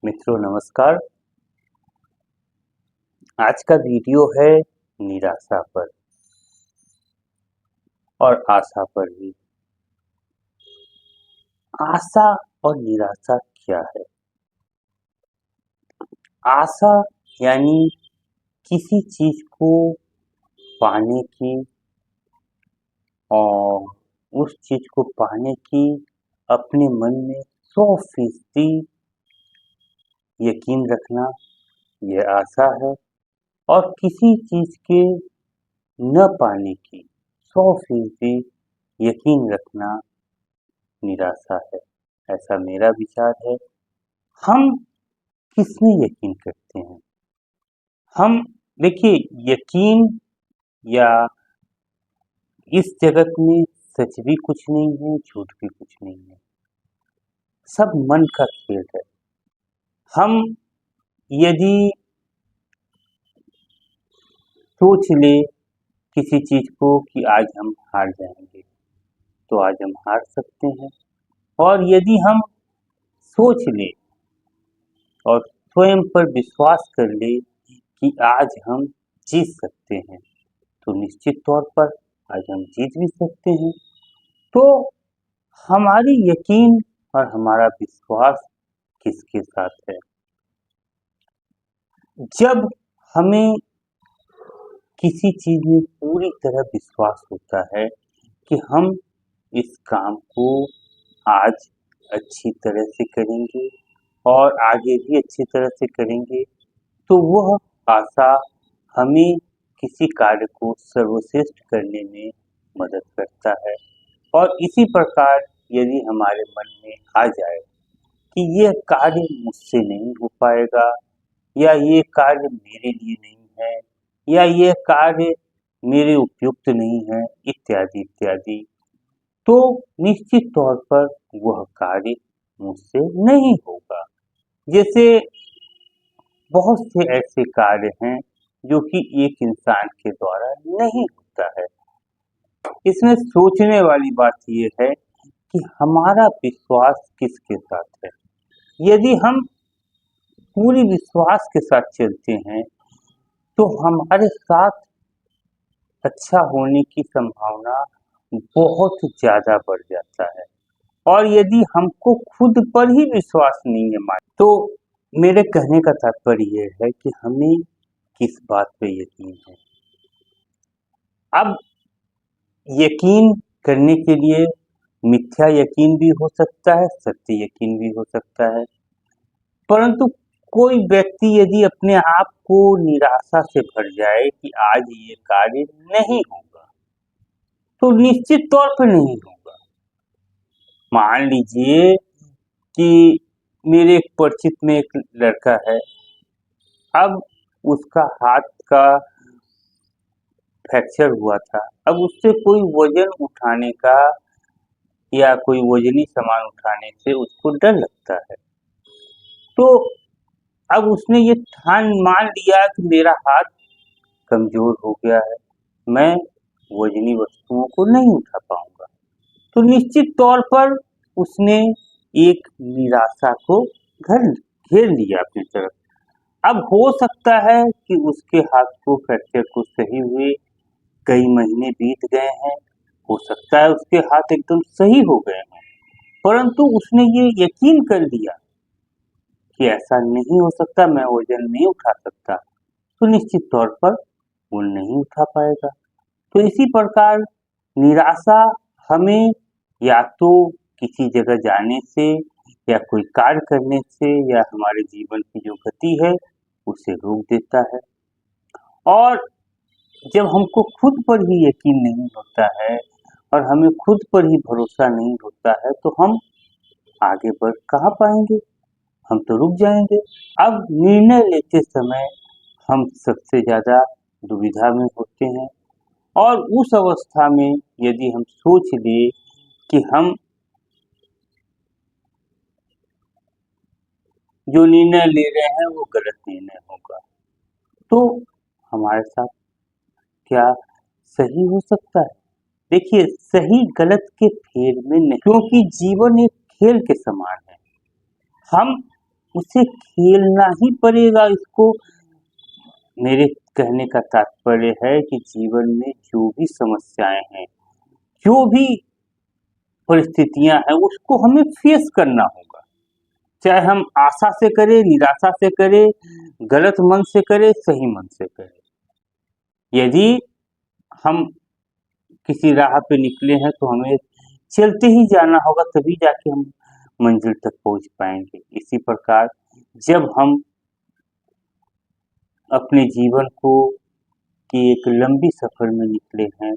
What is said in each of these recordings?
मित्रों नमस्कार। आज का वीडियो है निराशा पर और आशा पर भी। आशा और निराशा क्या है? आशा यानी किसी चीज को पाने की और उस चीज को पाने की अपने मन में 100% यकीन रखना, यह आशा है। और किसी चीज के न पाने की 100% यकीन रखना निराशा है। ऐसा मेरा विचार है। हम किसमें यकीन करते हैं? हम देखिए, यकीन या इस जगत में सच भी कुछ नहीं है, झूठ भी कुछ नहीं है। सब मन का खेल है। हम यदि सोच ले किसी चीज को कि आज हम हार जाएंगे, तो आज हम हार सकते हैं। और यदि हम सोच ले और स्वयं पर विश्वास कर ले कि आज हम जीत सकते हैं, तो निश्चित तौर पर आज हम जीत भी सकते हैं। तो हमारी यकीन और हमारा विश्वास किसके साथ है? जब हमें किसी चीज में पूरी तरह विश्वास होता है कि हम इस काम को आज अच्छी तरह से करेंगे और आगे भी अच्छी तरह से करेंगे, तो वह आशा हमें किसी कार्य को सर्वश्रेष्ठ करने में मदद करता है। और इसी प्रकार यदि हमारे मन में आ जाए कि यह कार्य मुझसे नहीं हो पाएगा, या ये कार्य मेरे लिए नहीं है, या यह कार्य मेरे उपयुक्त नहीं है, इत्यादि इत्यादि, तो निश्चित तौर पर वह कार्य मुझसे नहीं होगा। जैसे बहुत से ऐसे कार्य हैं जो कि एक इंसान के द्वारा नहीं होता है। इसमें सोचने वाली बात यह है कि हमारा विश्वास किसके साथ है। यदि हम पूरी विश्वास के साथ चलते हैं तो हमारे साथ अच्छा होने की संभावना बहुत ज्यादा बढ़ जाता है। और यदि हमको खुद पर ही विश्वास नहीं है, तो मेरे कहने का तात्पर्य यह है कि हमें किस बात पे यकीन है। अब यकीन करने के लिए मिथ्या यकीन भी हो सकता है, सत्य यकीन भी हो सकता है। परंतु कोई व्यक्ति यदि अपने आप को निराशा से भर जाए कि आज ये कार्य नहीं होगा, तो निश्चित तौर पर नहीं होगा। मान लीजिए कि मेरे एक परिचित में एक लड़का है। अब उसका हाथ का फ्रैक्चर हुआ था। अब उससे कोई वजन उठाने का या कोई वजनी सामान उठाने से उसको डर लगता है। तो अब उसने ये ठान मान लिया कि मेरा हाथ कमजोर हो गया है, मैं वजनी वस्तुओं को नहीं उठा पाऊंगा। तो निश्चित तौर पर उसने एक निराशा को घर घेर लिया अपनी तरफ। अब हो सकता है कि उसके हाथ को फ्रैक्चर को सही हुए कई महीने बीत गए हैं, हो सकता है उसके हाथ एकदम सही हो गए हैं, परंतु उसने ये यकीन कर लिया कि ऐसा नहीं हो सकता, मैं वजन नहीं उठा सकता, तो निश्चित तौर पर वो नहीं उठा पाएगा। तो इसी प्रकार निराशा हमें या तो किसी जगह जाने से या कोई कार्य करने से या हमारे जीवन की जो गति है उसे रोक देता है। और जब हमको खुद पर ही यकीन नहीं होता है और हमें खुद पर ही भरोसा नहीं होता है, तो हम आगे बढ़ कहाँ पाएंगे? हम तो रुक जाएंगे। अब निर्णय लेते समय हम सबसे ज्यादा दुविधा में होते हैं। और उस अवस्था में यदि हम सोच ले कि हम जो निर्णय ले रहे हैं वो गलत निर्णय होगा, तो हमारे साथ क्या सही हो सकता है? देखिए, सही गलत के फेर में नहीं, क्योंकि जीवन एक खेल के समान है। हम उसे खेलना ही पड़ेगा। इसको मेरे कहने का तात्पर्य है कि जीवन में जो भी समस्याएं हैं, जो भी परिस्थितियां हैं, उसको हमें फेस करना होगा। चाहे हम आशा से करें, निराशा से करें, गलत मन से करें, सही मन से करें। यदि हम किसी राह पे निकले हैं तो हमें चलते ही जाना होगा, तभी जाके हम मंजिल तक पहुंच पाएंगे। इसी प्रकार जब हम अपने जीवन को की एक लंबी सफर में निकले हैं,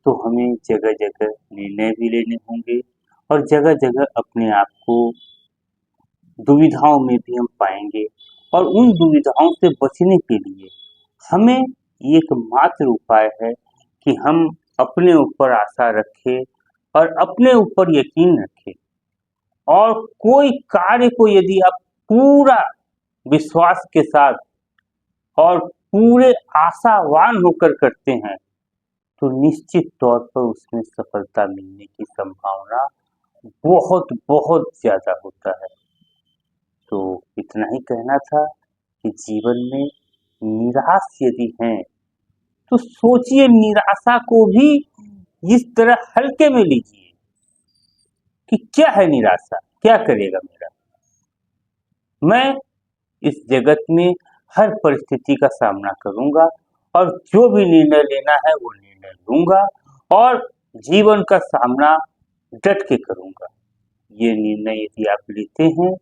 तो हमें जगह जगह निर्णय भी लेने होंगे और जगह जगह अपने आप को दुविधाओं में भी हम पाएंगे। और उन दुविधाओं से बचने के लिए हमें एकमात्र उपाय है कि हम अपने ऊपर आशा रखें और अपने ऊपर यकीन रखें। और कोई कार्य को यदि आप पूरा विश्वास के साथ और पूरे आशावान होकर करते हैं, तो निश्चित तौर पर उसमें सफलता मिलने की संभावना बहुत बहुत ज्यादा होता है। तो इतना ही कहना था कि जीवन में निराश यदि हैं, तो सोचिए निराशा को भी इस तरह हल्के में लीजिए कि क्या है निराशा, क्या करेगा मेरा। मैं इस जगत में हर परिस्थिति का सामना करूंगा और जो भी निर्णय लेना है वो निर्णय लूंगा और जीवन का सामना डट के करूंगा। ये निर्णय यदि आप लेते हैं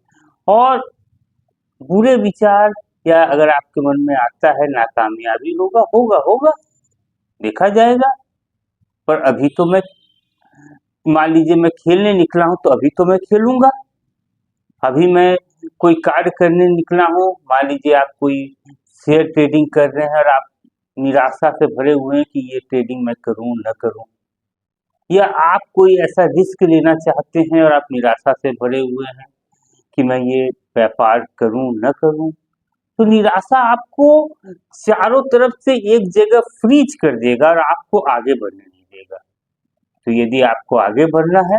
और बुरे विचार या अगर आपके मन में आता है नाकामयाबी होगा होगा होगा, देखा जाएगा। पर अभी तो मैं, मान लीजिए मैं खेलने निकला हूं तो अभी तो मैं खेलूंगा। अभी मैं कोई कार्य करने निकला हूं, मान लीजिए आप कोई शेयर ट्रेडिंग कर रहे हैं और आप निराशा से भरे हुए हैं कि ये ट्रेडिंग मैं करूं न करूं, या आप कोई ऐसा रिस्क लेना चाहते हैं और आप निराशा से भरे हुए हैं कि मैं ये व्यापार करूं न करूं, तो निराशा आपको चारों तरफ से एक जगह फ्रीज कर देगा और आपको आगे बढ़ने नहीं देगा। तो यदि आपको आगे बढ़ना है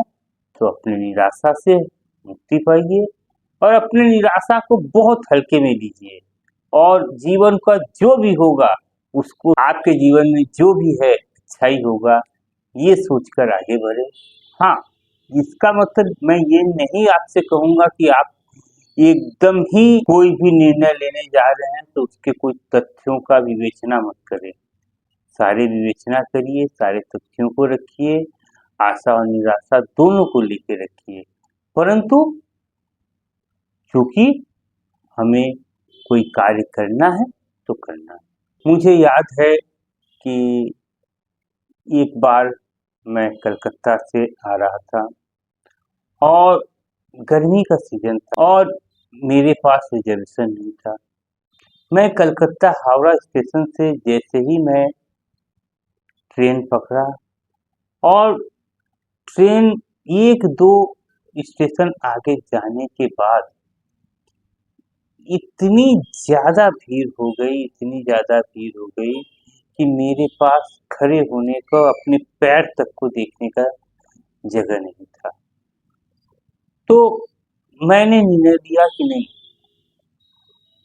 तो अपनी निराशा से मुक्ति पाइए और अपनी निराशा को बहुत हल्के में लीजिए और जीवन का जो भी होगा उसको, आपके जीवन में जो भी है अच्छाई होगा, ये सोचकर आगे बढ़े। हाँ, इसका मतलब मैं ये नहीं आपसे कहूंगा कि आप एकदम ही कोई भी निर्णय लेने जा रहे हैं तो उसके कोई तथ्यों का विवेचना मत करें। सारे विवेचना करिए, सारे तथ्यों को रखिए, आशा और निराशा दोनों को लेके रखिए। परंतु क्योंकि हमें कोई कार्य करना है तो करना है। मुझे याद है कि एक बार मैं कलकत्ता से आ रहा था और गर्मी का सीजन था और मेरे पास रिजर्वेशन नहीं था। मैं कलकत्ता हावड़ा स्टेशन से जैसे ही मैं ट्रेन पकड़ा और ट्रेन एक दो स्टेशन आगे जाने के बाद इतनी ज़्यादा भीड़ हो गई, इतनी ज़्यादा भीड़ हो गई कि मेरे पास खड़े होने का, अपने पैर तक को देखने का जगह नहीं था। तो मैंने निर्णय लिया कि नहीं,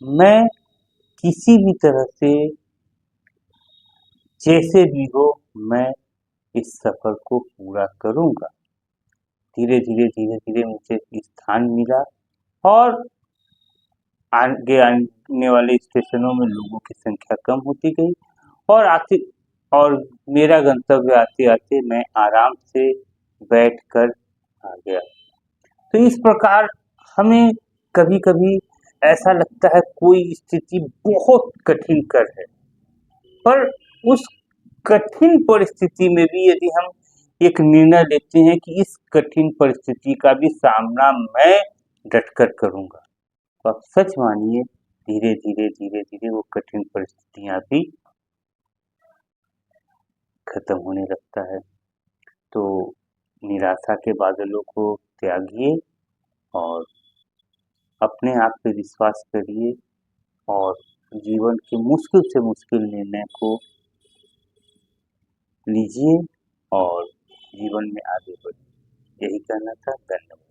मैं किसी भी तरह से जैसे भी हो मैं इस सफर को पूरा करूंगा। धीरे धीरे मुझे स्थान मिला और आगे आने वाले स्टेशनों में लोगों की संख्या कम होती गई और आते और मेरा गंतव्य आते आते मैं आराम से बैठकर आ गया। तो इस प्रकार हमें कभी कभी ऐसा लगता है कोई स्थिति बहुत कठिन कर है, पर उस कठिन परिस्थिति में भी यदि हम एक निर्णय लेते हैं कि इस कठिन परिस्थिति का भी सामना मैं डटकर करूंगा, तो आप सच मानिए धीरे धीरे वो कठिन परिस्थितियां भी खत्म होने लगता है। तो निराशा के बादलों को त्यागिए और अपने आप पे विश्वास करिए और जीवन के मुश्किल से मुश्किल निर्णय को लीजिए और जीवन में आगे बढ़िए। यही कहना था। धन्यवाद।